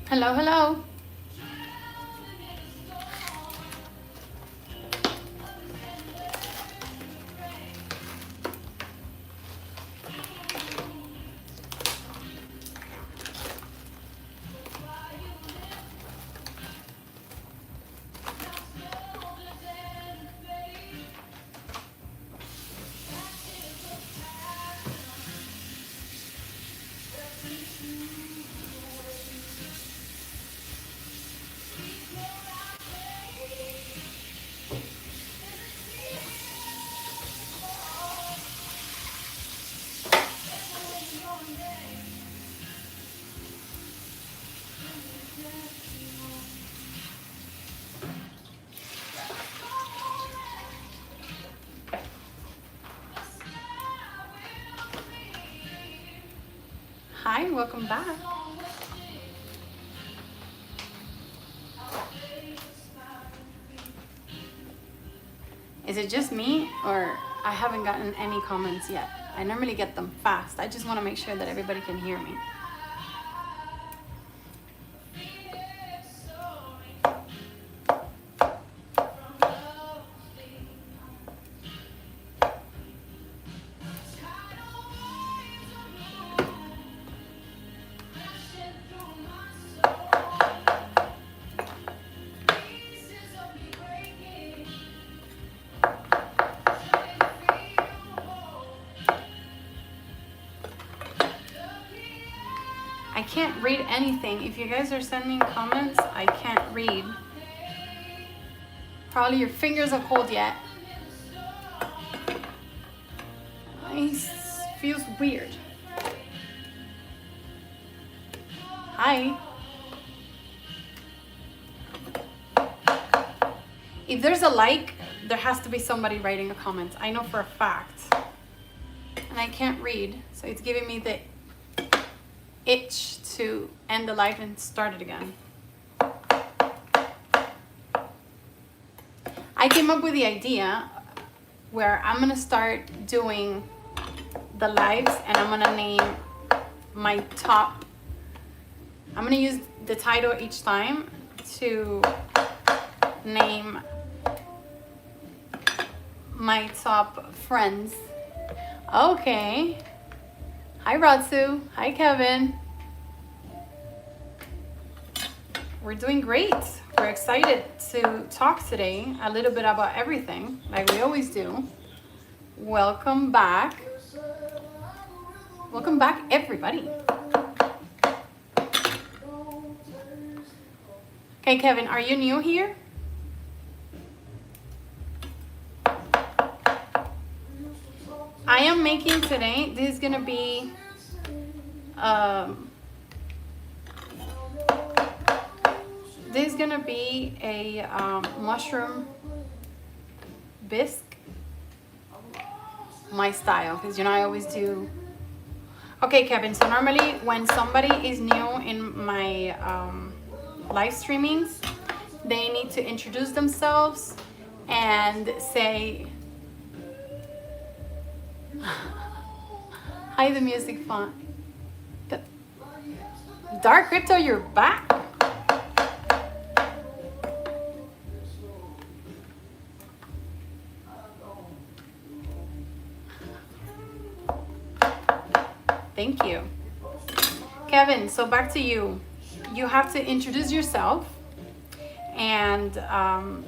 Hello, hello. Hi, welcome back. Is it just me or I haven't gotten any comments yet? I normally get them fast. I just want to make sure that everybody can hear me. I can't read anything. If you guys are sending comments, I can't read. Probably your fingers are cold yet. It feels weird. Hi. If there's a like, there has to be somebody writing a comment. I know for a fact. And I can't read, so it's giving me the itch to end the live and start it again. I came up with the idea where I'm gonna start doing the lives and I'm gonna name my top, I'm gonna use the title each time to name my top friends. Okay. Hi Ratsu. Hi Kevin. We're doing great. We're excited to talk today a little bit about everything, like we always do. Welcome back. Welcome back, everybody. Okay, Kevin, are you new here? I am making today, this is gonna be a mushroom bisque, my style, because you know I always do. Okay, Kevin, so normally when somebody is new in my live streamings, they need to introduce themselves and say, hi, the music font. Dark Crypto, you're back? Thank you. Kevin, so back to you. You have to introduce yourself and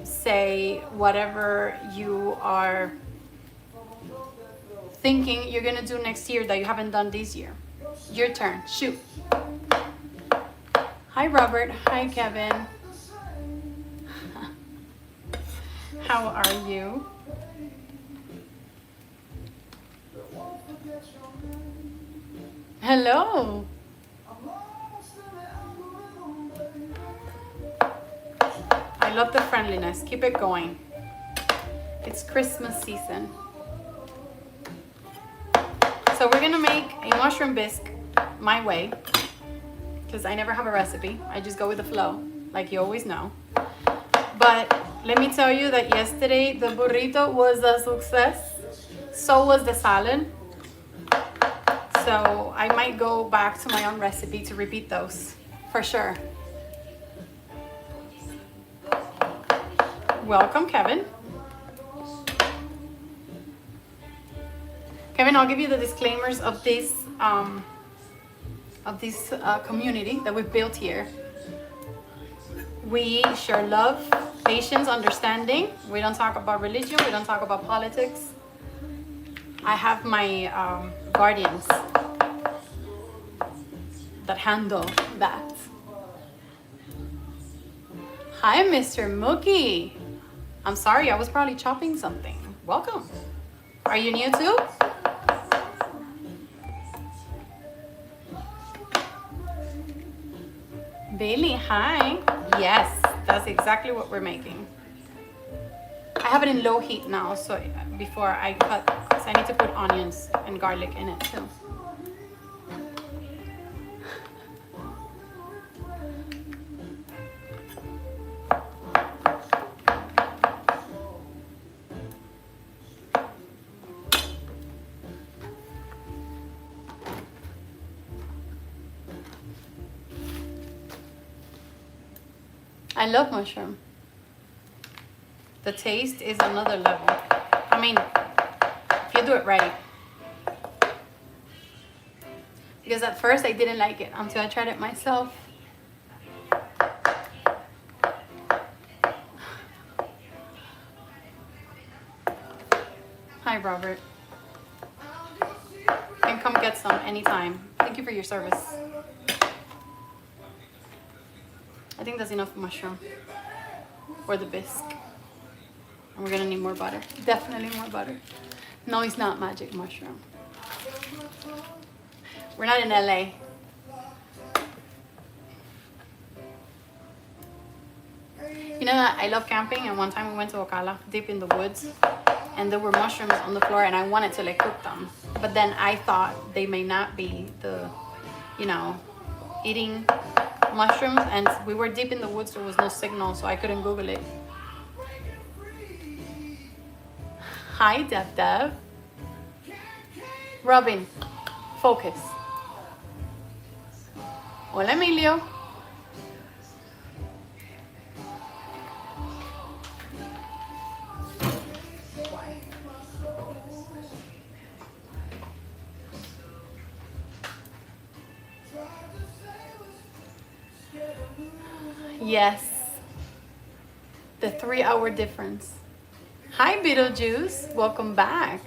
say whatever you are thinking you're gonna do next year that you haven't done this year. Your turn. Shoot. Hi, Robert. Hi, Kevin. How are you? Hello. I love the friendliness. Keep it going. It's Christmas season. So we're gonna make a mushroom bisque my way, because I never have a recipe. I just go with the flow, like you always know. But let me tell you that yesterday the burrito was a success. So was the salad. So I might go back to my own recipe to repeat those, for sure. Welcome, Kevin. Kevin, I'll give you the disclaimers of this community that we've built here. We share love, patience, understanding. We don't talk about religion. We don't talk about politics. I have my guardians that handle that. Hi, Mr. Mookie. I'm sorry, I was probably chopping something. Welcome. Are you new too? Bailey, hi. Yes, that's exactly what we're making. I have it in low heat now, so before I cut, because I need to put onions and garlic in it too. I love mushroom. The taste is another level. I mean, if you do it right. Because at first I didn't like it until I tried it myself. Hi, Robert. You can come get some anytime. Thank you for your service. I think that's enough mushroom for the bisque. And we're gonna need more butter. Definitely more butter. No, it's not magic mushroom. We're not in LA. You know that I love camping, and one time we went to Ocala, deep in the woods, and there were mushrooms on the floor, and I wanted to like cook them. But then I thought they may not be the, you know, eating mushrooms, and we were deep in the woods, there was no signal, so I couldn't Google it. Hi, Dev. Robin, focus. Hola, Emilio. Yes, the 3-hour difference. Hi, Beetlejuice, welcome back.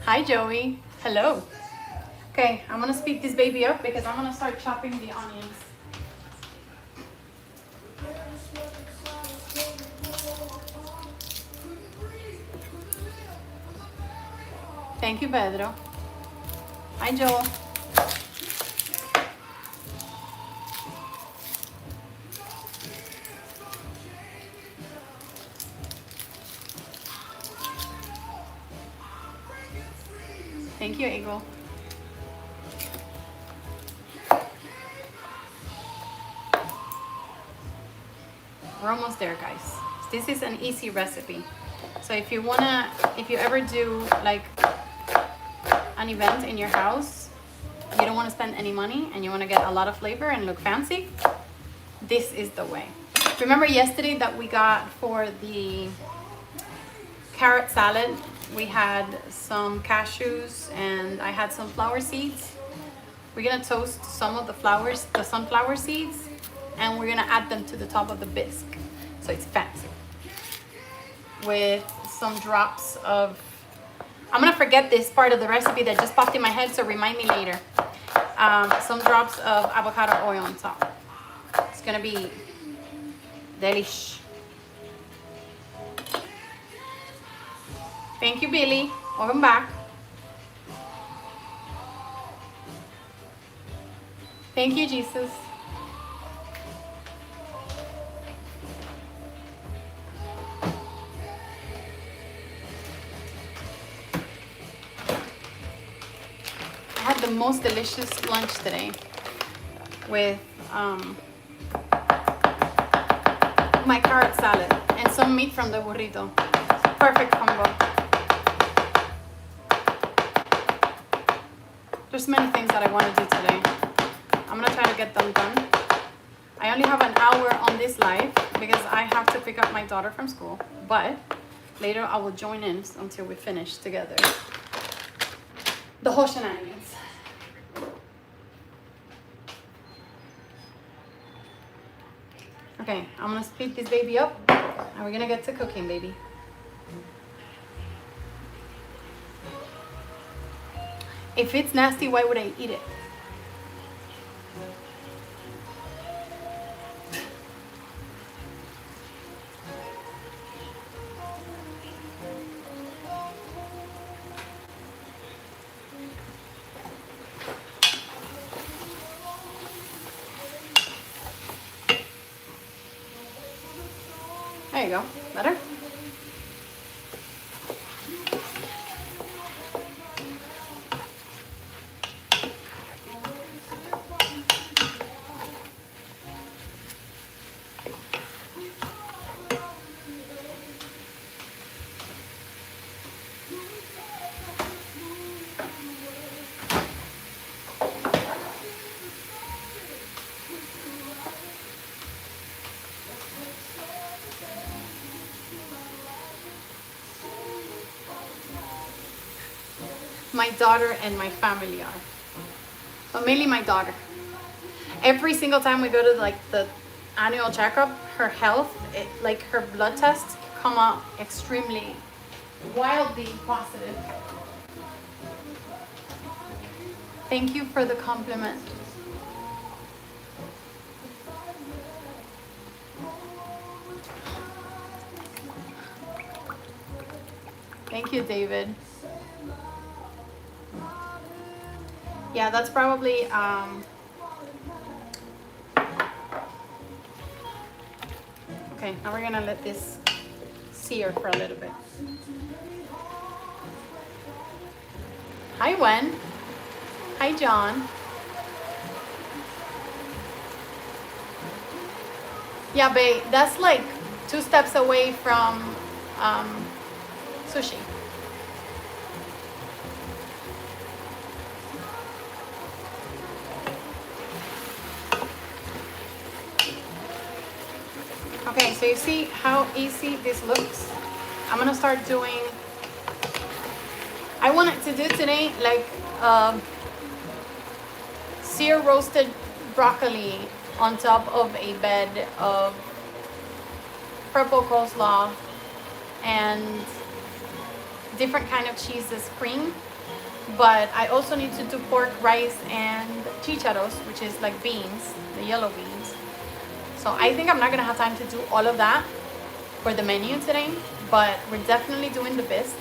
Hi, Joey, hello. Okay, I'm gonna speed this baby up because I'm gonna start chopping the onions. Thank you, Pedro. Hi, Joel. Thank you, Eagle. We're almost there, guys. This is an easy recipe. So if you ever do like an event in your house, you don't want to spend any money and you want to get a lot of flavor and look fancy, this is the way. Remember yesterday that we got for the carrot salad we had some cashews and I had some flower seeds. We're gonna toast some of the sunflower seeds, and we're gonna add them to the top of the bisque, so it's fancy. With some drops of, I'm gonna forget this part of the recipe that just popped in my head, so remind me later. Some drops of avocado oil on top. It's gonna be delish. Thank you, Billy. Welcome back. Thank you, Jesus. I had the most delicious lunch today with my carrot salad and some meat from the burrito. Perfect combo. There's many things that I want to do today. I'm gonna try to get them done. I only have an hour on this live because I have to pick up my daughter from school, but later I will join in until we finish together the whole shenanigans. Okay, I'm gonna speed this baby up and we're gonna get to cooking, baby. If it's nasty, why would I eat it? There you go. Better? My daughter and my family are, but mainly my daughter. Every single time we go to like the annual checkup, her health, like her blood tests come out extremely, wildly positive. Thank you for the compliment. Thank you, David. Yeah, that's probably okay. Now we're gonna let this sear for a little bit. Hi, Wen. Hi, John. Yeah, babe, that's like 2 steps away from sushi. Okay, so you see how easy this looks? I'm gonna start doing, I wanted to do today like sear roasted broccoli on top of a bed of purple coleslaw and different kind of cheeses cream. But I also need to do pork, rice, and chicharros, which is like beans, the yellow beans. So I think I'm not gonna have time to do all of that for the menu today, but we're definitely doing the bisque.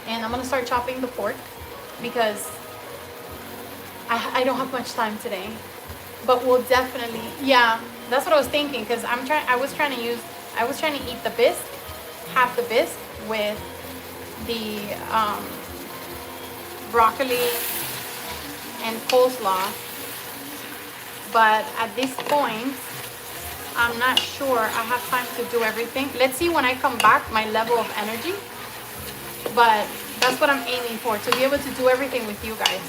And I'm gonna start chopping the pork because I don't have much time today. But we'll definitely, yeah, that's what I was thinking, because I was trying to eat the bisque, half the bisque with the broccoli and coleslaw. But at this point, I'm not sure I have time to do everything. Let's see when I come back my level of energy. But that's what I'm aiming for, to be able to do everything with you guys.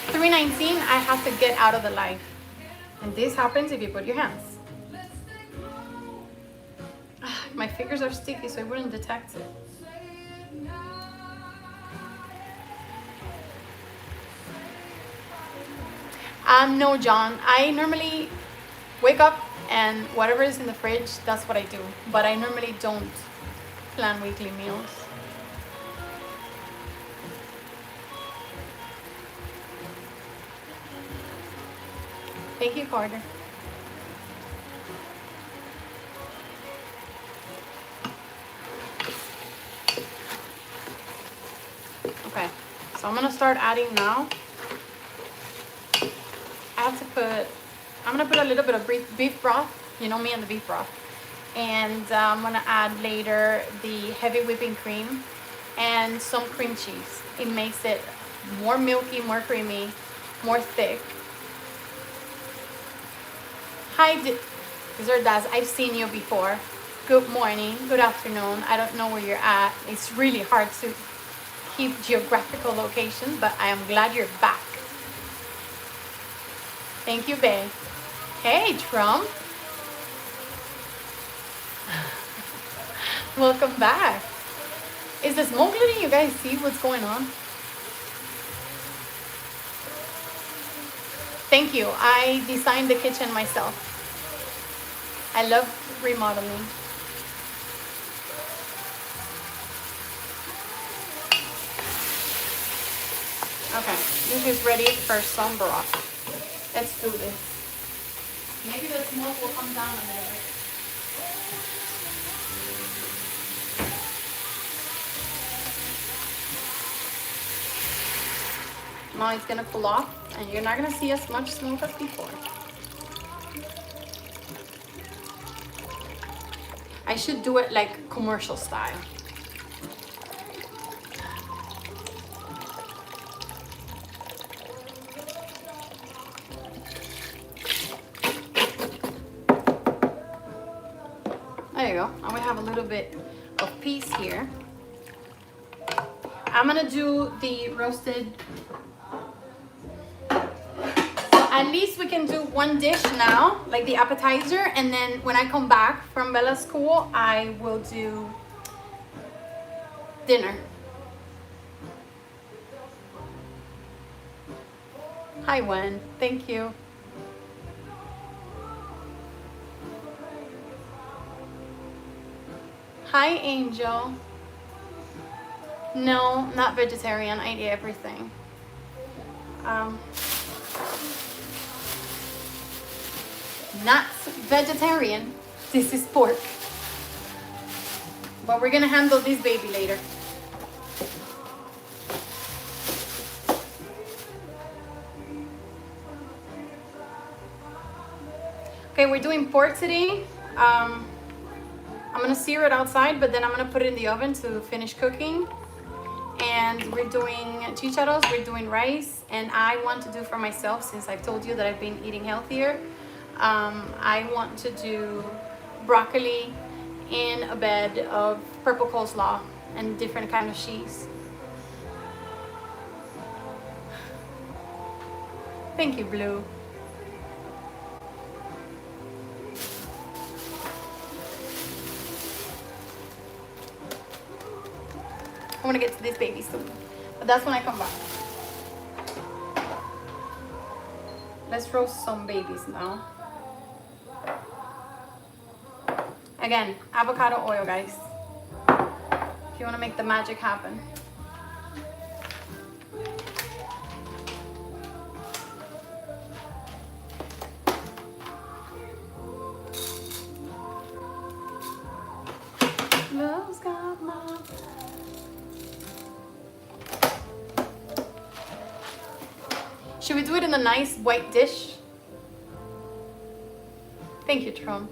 3:19, I have to get out of the live. And this happens if you put your hands. My fingers are sticky, so I wouldn't detect it. No, John. I normally wake up and whatever is in the fridge, that's what I do. But I normally don't plan weekly meals. Thank you, Carter. Okay, so I'm gonna start adding now. I'm gonna put a little bit of beef broth. You know me and the beef broth. And I'm gonna add later the heavy whipping cream and some cream cheese. It makes it more milky, more creamy, more thick. Hi, Dessert Daz, I've seen you before. Good morning, good afternoon. I don't know where you're at. It's really hard to keep geographical location, but I am glad you're back. Thank you, babe. Hey, Trump. Welcome back. Is the smoke letting you guys see what's going on? Thank you. I designed the kitchen myself. I love remodeling. Okay, this is ready for some broth. Let's do this. Maybe the smoke will come down a little bit. Now it's gonna cool off and you're not gonna see as much smoke as before. I should do it like commercial style. There you go. Now we have a little bit of peas here. I'm gonna do the roasted. At least we can do one dish now, like the appetizer, and then when I come back from Bella's school, I will do dinner. Hi, Wen. Thank you. Hi, Angel. No, not vegetarian. I eat everything. Not vegetarian. This is pork. But we're gonna handle this baby later. Okay, we're doing pork today. I'm gonna sear it outside, but then I'm gonna put it in the oven to finish cooking. And we're doing chicharros, we're doing rice, and I want to do for myself, since I've told you that I've been eating healthier, I want to do broccoli in a bed of purple coleslaw and different kind of cheese. Thank you, Blue. I want to get to this baby soon, but that's when I come back. Let's roast some babies now. Again, avocado oil, guys, if you want to make the magic happen. Love's got my... Should we do it in a nice white dish? Thank you, Trump.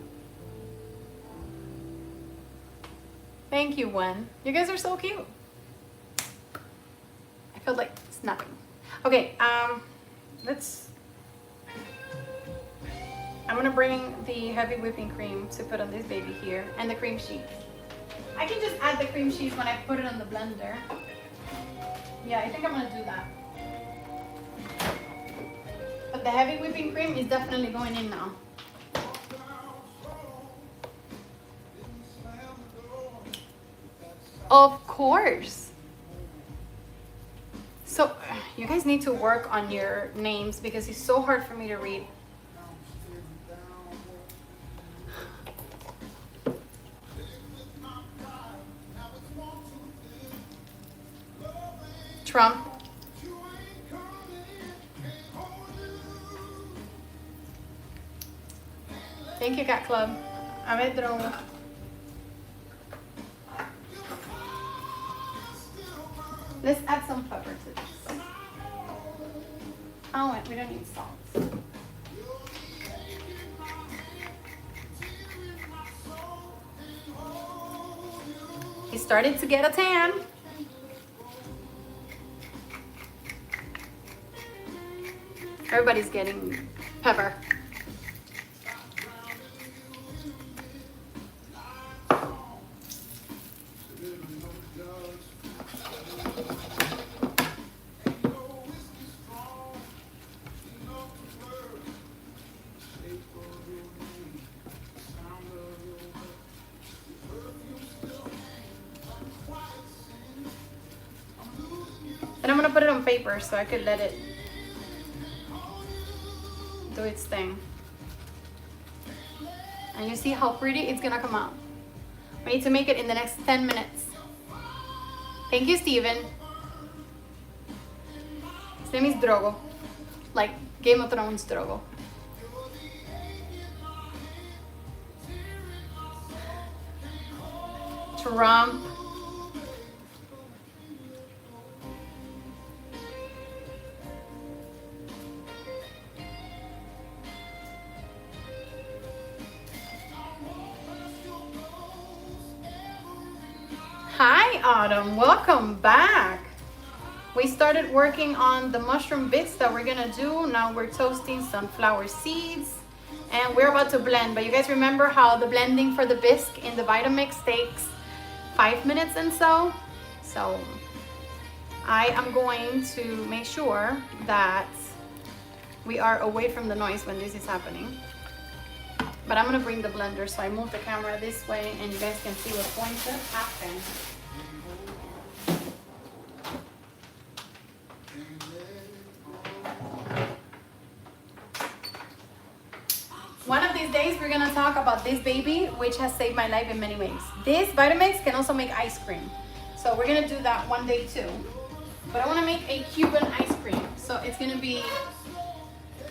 Thank you, Wen. You guys are so cute. I feel like snapping. Okay, I'm gonna bring the heavy whipping cream to put on this baby here, and the cream cheese. I can just add the cream cheese when I put it on the blender. Yeah, I think I'm gonna do that. But the heavy whipping cream is definitely going in now. Of course. So you guys need to work on your names because it's so hard for me to read. Trump. Thank you, Cat Club. A ver, drogo. Let's add some pepper to this. Oh, wait, we don't need salt. He started to get a tan. Everybody's getting pepper. And I'm gonna put it on paper so I could let it do its thing. And you see how pretty it's gonna come out. We need to make it in the next 10 minutes. Thank you, Steven. His name is Drogo. Like Game of Thrones Drogo. Trump. Hi, Autumn. Welcome back. We started working on the mushroom bits that we're gonna do. Now we're toasting sunflower seeds and we're about to blend. But you guys remember how the blending for the bisque in the Vitamix takes 5 minutes and so? So I am going to make sure that we are away from the noise when this is happening. But I'm gonna bring the blender, so I move the camera this way and you guys can see what's going to happen. One of these days we're gonna talk about this baby, which has saved my life in many ways. This Vitamix can also make ice cream. So we're gonna do that one day too. But I wanna make a Cuban ice cream. So it's gonna be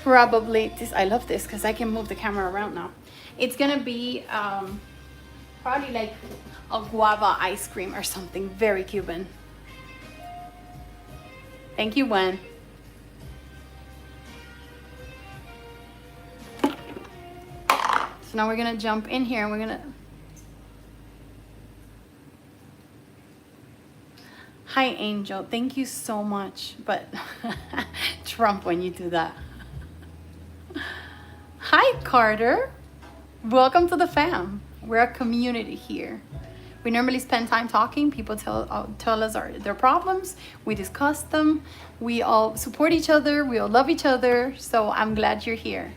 probably this. I love this because I can move the camera around now. It's gonna be probably like a guava ice cream or something very Cuban. Thank you, Gwen. So now we're gonna jump in here and we're gonna. Hi, Angel. Thank you so much. But Trump when you do that. Hi, Carter. Welcome to the fam. We're a community here. We normally spend time talking. People tell us their problems. We discuss them. We all support each other. We all love each other. So I'm glad you're here.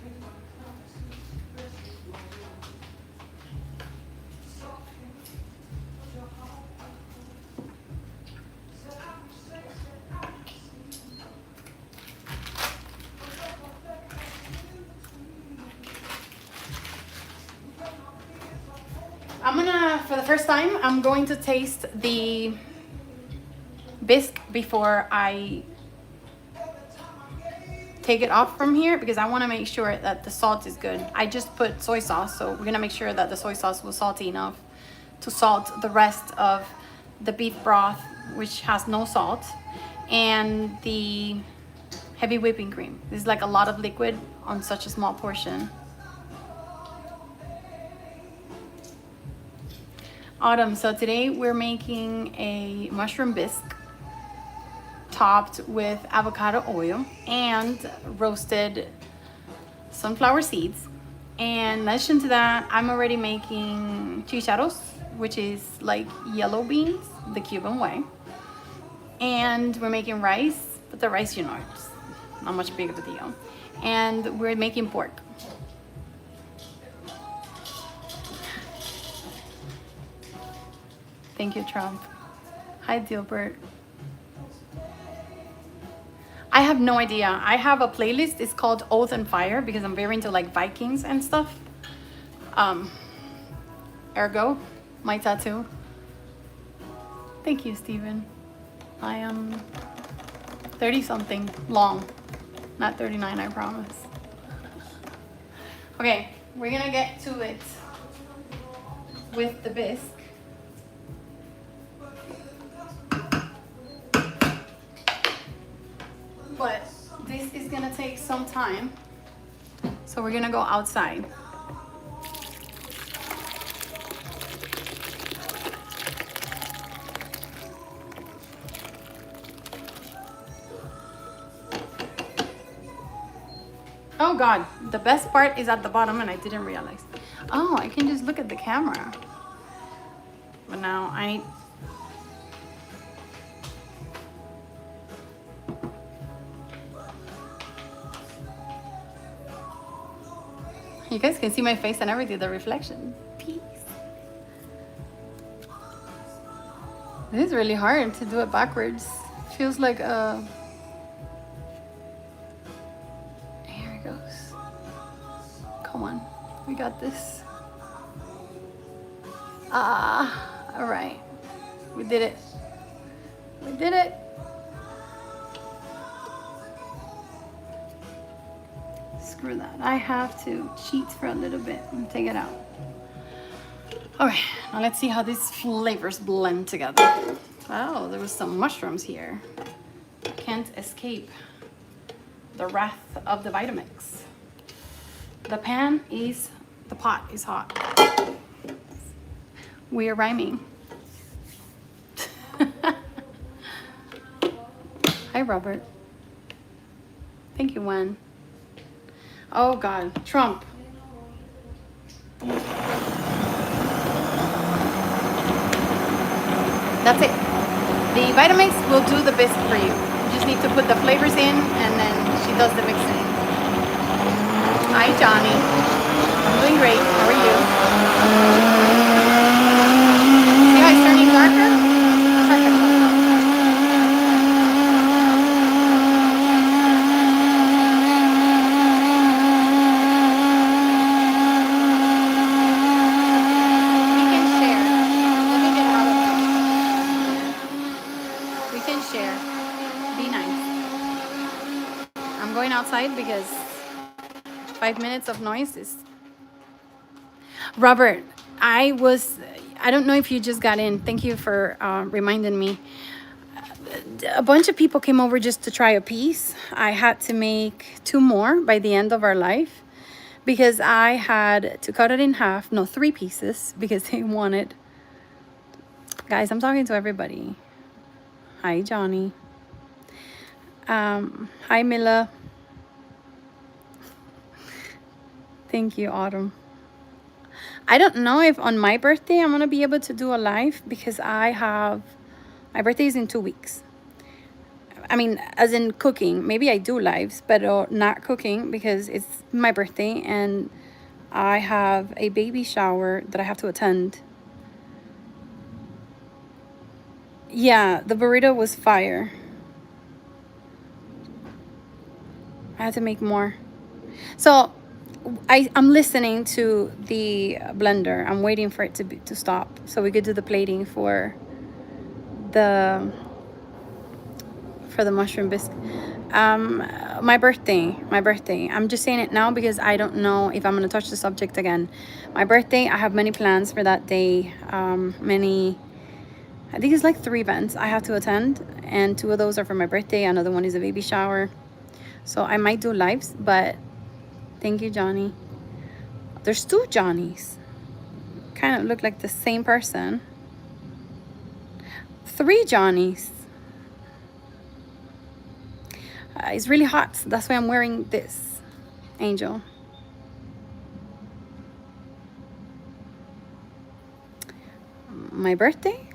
For the first time, I'm going to taste the bisque before I take it off from here because I want to make sure that the salt is good. I just put soy sauce, so we're gonna make sure that the soy sauce was salty enough to salt the rest of the beef broth, which has no salt, and the heavy whipping cream. This is like a lot of liquid on such a small portion. Autumn, so today we're making a mushroom bisque topped with avocado oil and roasted sunflower seeds. And in addition to that, I'm already making chicharros, which is like yellow beans, the Cuban way. And we're making rice, but the rice, you know, it's not much big of a deal. And we're making pork. Thank you, Trump. Hi, Dilbert. I have no idea. I have a playlist. It's called Oath and Fire because I'm very into like Vikings and stuff. Ergo, my tattoo. Thank you, Steven. I am 30 something long, not 39, I promise. Okay, we're gonna get to it with the bisque. But this is gonna take some time, so we're gonna go outside. Oh God, the best part is at the bottom and I didn't realize. Oh, I can just look at the camera. But now I need... You guys can see my face and everything, the reflection. Peace. It is really hard to do it backwards. Feels like a... Here it goes. Come on, we got this. All right, we did it. We did it. Screw that. I have to cheat for a little bit and take it out. All right, now let's see how these flavors blend together. Oh, there was some mushrooms here. Can't escape the wrath of the Vitamix. The pot is hot. We are rhyming. Hi, Robert. Thank you, Wen. Oh God, Trump. That's it. The Vitamix will do the bisque for you. You just need to put the flavors in and then she does the mixing. Hi, Johnny. I'm doing great. How are you? See how it's turning darker? Perfect. We can share. Let me get out of it. We can share. Be nice. I'm going outside because 5 minutes of noise is... Robert, I don't know if you just got in. Thank you for reminding me. A bunch of people came over just to try a piece. I had to make 2 more by the end of our life because I had to cut it in half. No, 3 pieces because they wanted... Guys, I'm talking to everybody. Hi, Johnny. Hi, Mila. Thank you, Autumn. I don't know if on my birthday I'm gonna be able to do a live because my birthday is in 2 weeks. I mean, as in cooking. Maybe I do lives, but not cooking because it's my birthday and I have a baby shower that I have to attend. Yeah, the burrito was fire. I had to make more. So I'm listening to the blender. I'm waiting for it to stop so we could do the plating for the mushroom bisque. My birthday. I'm just saying it now because I don't know if I'm gonna touch the subject again. My birthday, I have many plans for that day. I think it's like 3 events I have to attend, and 2 of those are for my birthday. Another one is a baby shower. So I might do lives, but thank you, Johnny. There's 2 Johnnies. Kind of look like the same person. 3 Johnnies. It's really hot. So that's why I'm wearing this, Angel. My birthday?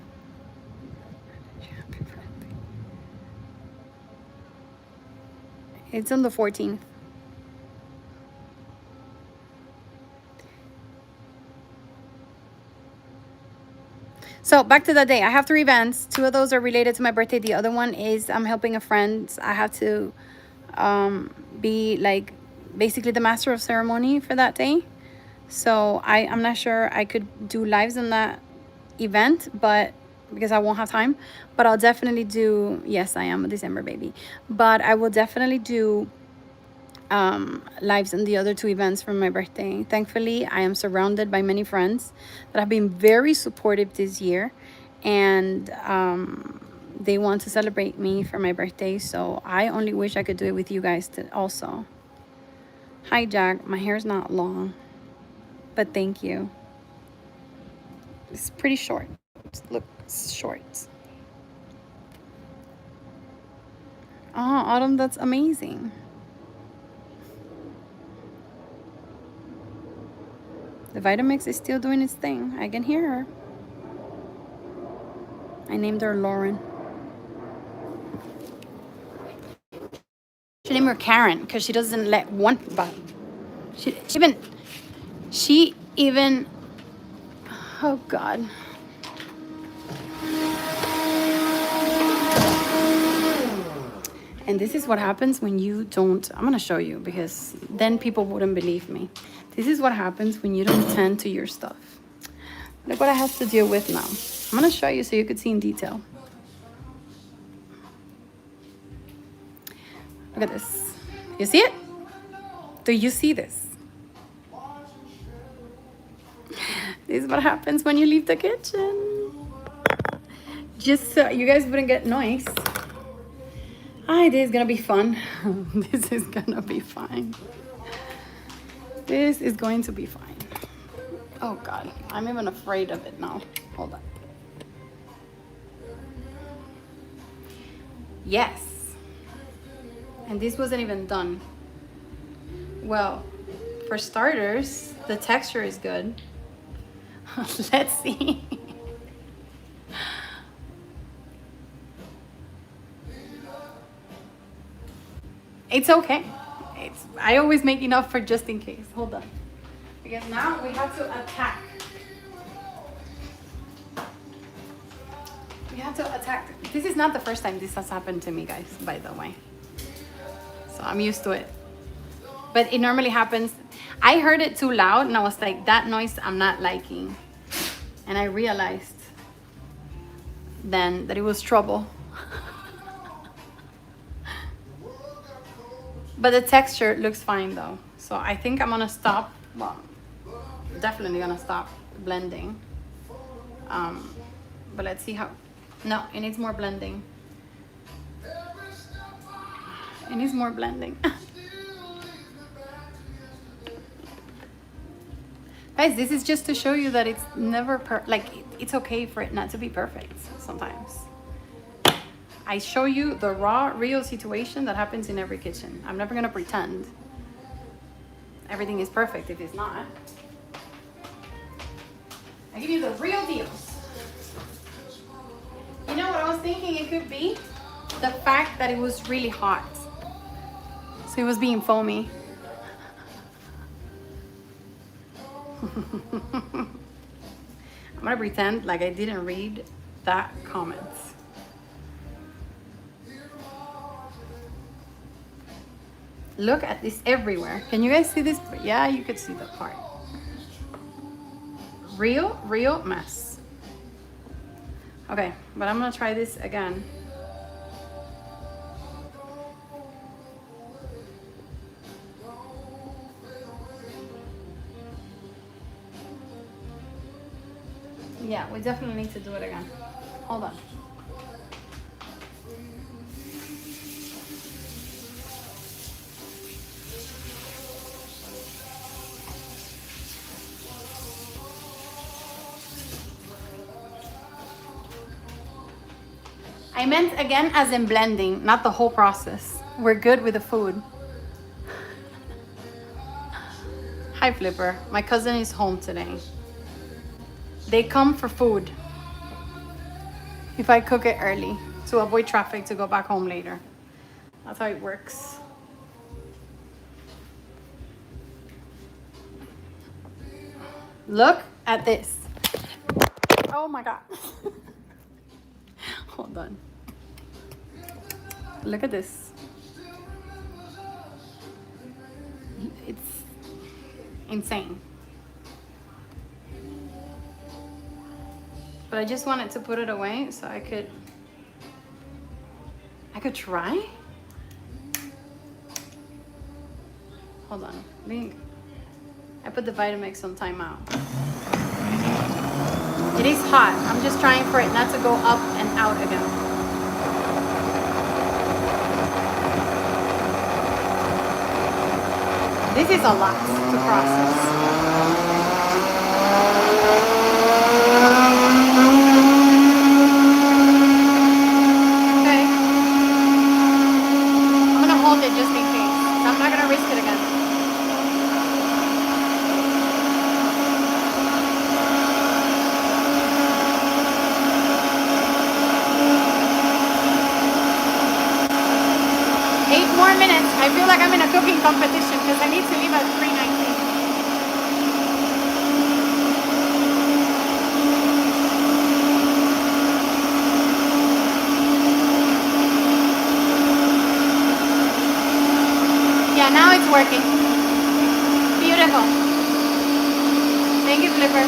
Happy birthday. It's on the 14th. So back to that day. I have 3 events. 2 of those are related to my birthday. The other one is I'm helping a friend. I have to be like basically the master of ceremony for that day. So I'm not sure I could do lives on that event, but because I won't have time. But I'll definitely do, yes, I am a December baby. But I will definitely do lives in the other 2 events for my birthday. Thankfully, I am surrounded by many friends that have been very supportive this year, and they want to celebrate me for my birthday. So I only wish I could do it with you guys also. Hi, Jack. My hair's not long, but thank you. It's pretty short. Look, short. Oh, Autumn, that's amazing. The Vitamix is still doing its thing. I can hear her. I named her Lauren. She named her Karen because she doesn't let one but she even oh God. And this is what happens when you don't, I'm gonna show you because then people wouldn't believe me. This is what happens when you don't tend to your stuff. Look what I have to deal with now. I'm gonna show you so you could see in detail. Look at this. You see it? Do you see this? This is what happens when you leave the kitchen. Just so you guys wouldn't get noise. Hi, this is gonna be fun. This is gonna be fine. This is going to be fine. Oh God, I'm even afraid of it now. Hold on. Yes. And this wasn't even done. Well, for starters, the texture is good. Let's see. It's okay. I always make enough for just in case. Hold on. Because now we have to attack. We have to attack. This is not the first time this has happened to me, guys, by the way. So I'm used to it. But it normally happens. I heard it too loud and I was like, that noise I'm not liking. And I realized then that it was trouble. But the texture looks fine though. So I think I'm gonna stop, well, definitely gonna stop blending. But let's see how, no, it needs more blending. It needs more blending. Guys, this is just to show you that it's never, it's okay for it not to be perfect sometimes. I show you the raw, real situation that happens in every kitchen. I'm never gonna pretend everything is perfect if it's not. I give you the real deals. You know what I was thinking it could be? The fact that it was really hot. So it was being foamy. I'm gonna pretend like I didn't read that comment. Look at this everywhere. Can you guys see this? Yeah, you could see the part. Real mess. Okay, but I'm gonna try this again. Yeah, we definitely need to do it again. Hold on. I meant again as in blending, not the whole process. We're good with the food. Hi, Flipper. My cousin is home today. They come for food if I cook it early to avoid traffic to go back home later. That's how it works. Look at this. Oh my God. Hold on. Look at this. It's insane. But I just wanted to put it away so I could try. Hold on. I put the Vitamix on timeout. It is hot. I'm just trying for it not to go up and out again. This is a lot to process. Okay. I'm gonna hold it just in case. I'm not gonna risk it again. More minutes. I feel like I'm in a cooking competition because I need to leave at 3:19. Yeah, now it's working. Beautiful. Thank you, Flipper.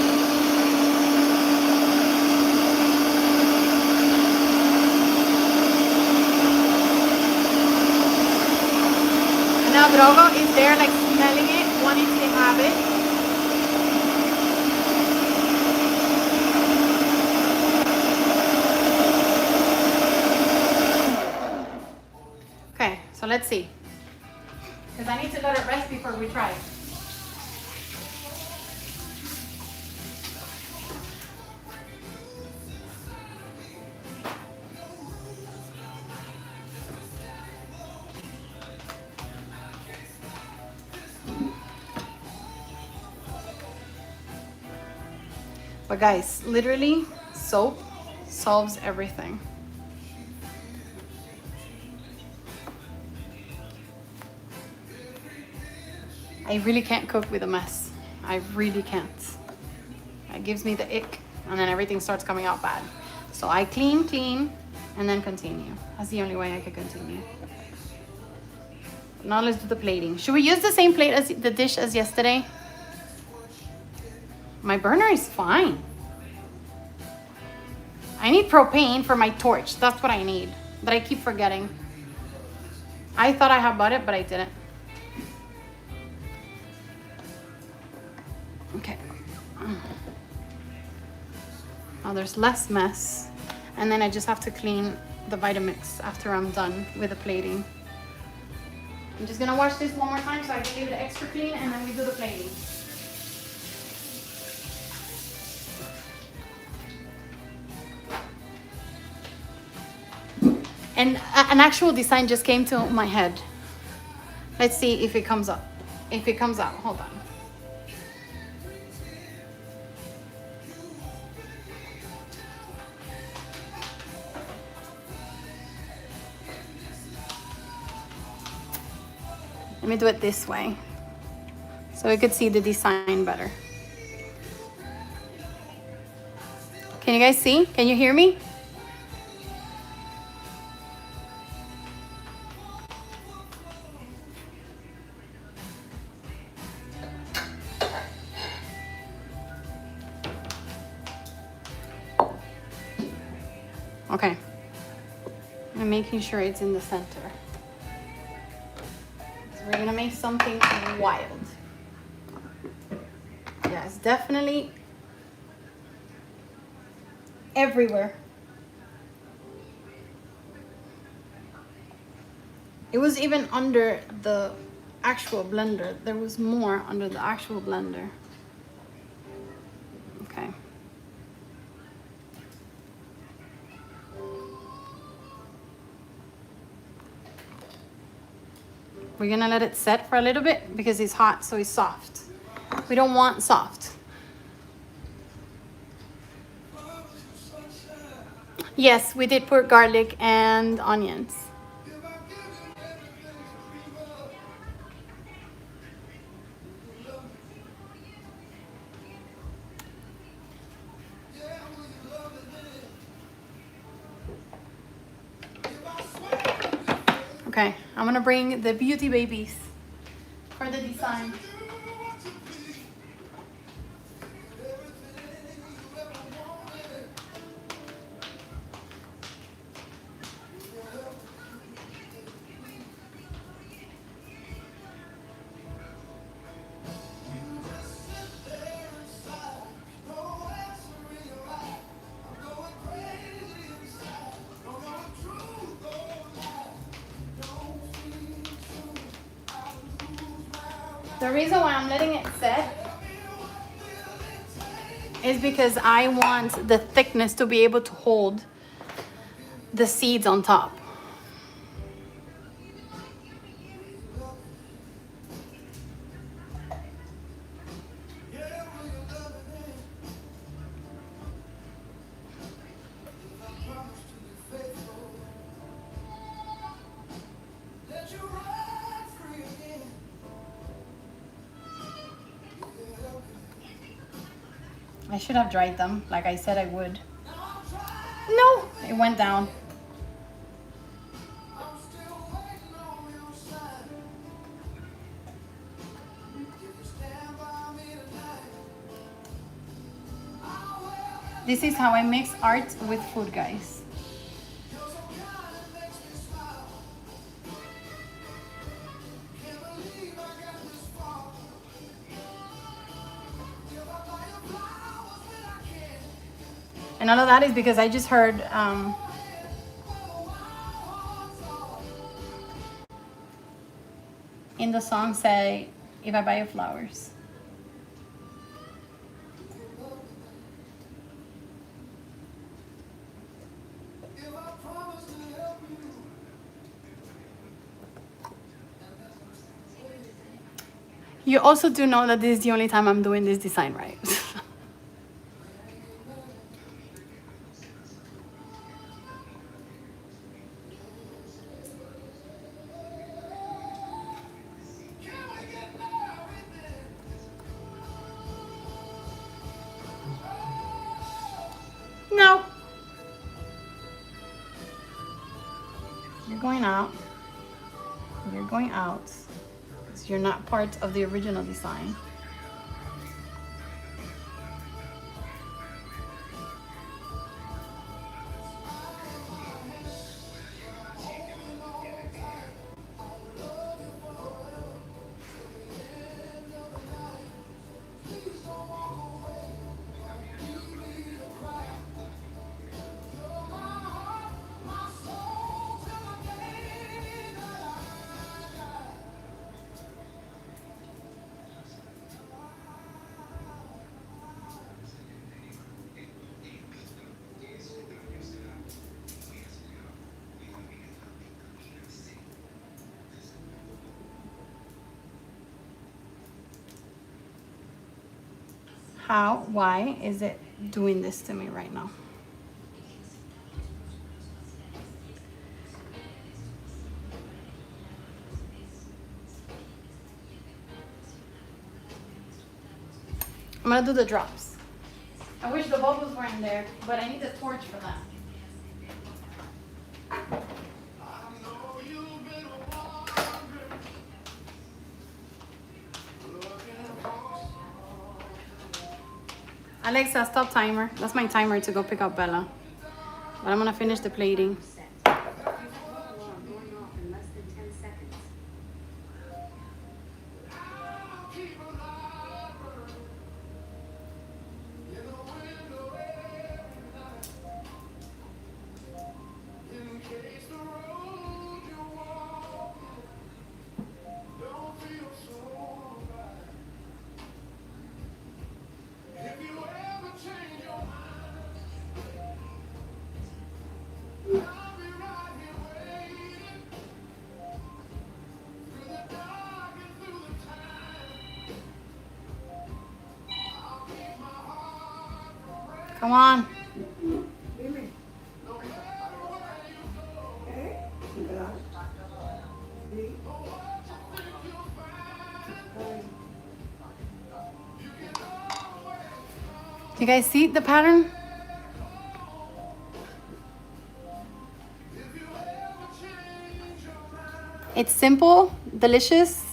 Now Drogo is there like smelling it, wanting to have it. Okay, so let's see. Because I need to let it rest before we try it. But guys, literally, soap solves everything. I really can't cook with a mess. I really can't. It gives me the ick, and then everything starts coming out bad. So I clean, and then continue. That's the only way I can continue. Now let's do the plating. Should we use the same plate as the dish as yesterday? My burner is fine. I need propane for my torch. That's what I need. But I keep forgetting. I thought I had bought it, but I didn't. Okay. Now there's less mess. And then I just have to clean the Vitamix after I'm done with the plating. I'm just gonna wash this one more time so I can leave it extra clean, and then we do the plating. And an actual design just came to my head. Let's see if it comes up. If it comes out, hold on. Let me do it this way so we could see the design better. Can you guys see? Can you hear me? Okay. I'm making sure it's in the center. So we're gonna make something wild. Yeah, it's definitely everywhere. It was even under the actual blender. There was more under the actual blender. Okay. We're gonna let it set for a little bit because it's hot, so it's soft. We don't want soft. Yes, we did put garlic and onions. Okay, I'm gonna bring the beauty babies for the design. The reason why I'm letting it set is because I want the thickness to be able to hold the seeds on top. I should have dried them like I said I would. No, it went down. This is how I mix art with food, guys. And all of that is because I just heard in the song say, if I buy you flowers. You also do know that this is the only time I'm doing this design right. No. You're going out. You're going out. Because you're not part of the original design. Why is it doing this to me right now? I'm gonna do the drops. I wish the bubbles were in there, but I need a torch for that. Alexa, stop timer. That's my timer to go pick up Bella. But I'm gonna finish the plating. Come on. You guys see the pattern? It's simple, delicious,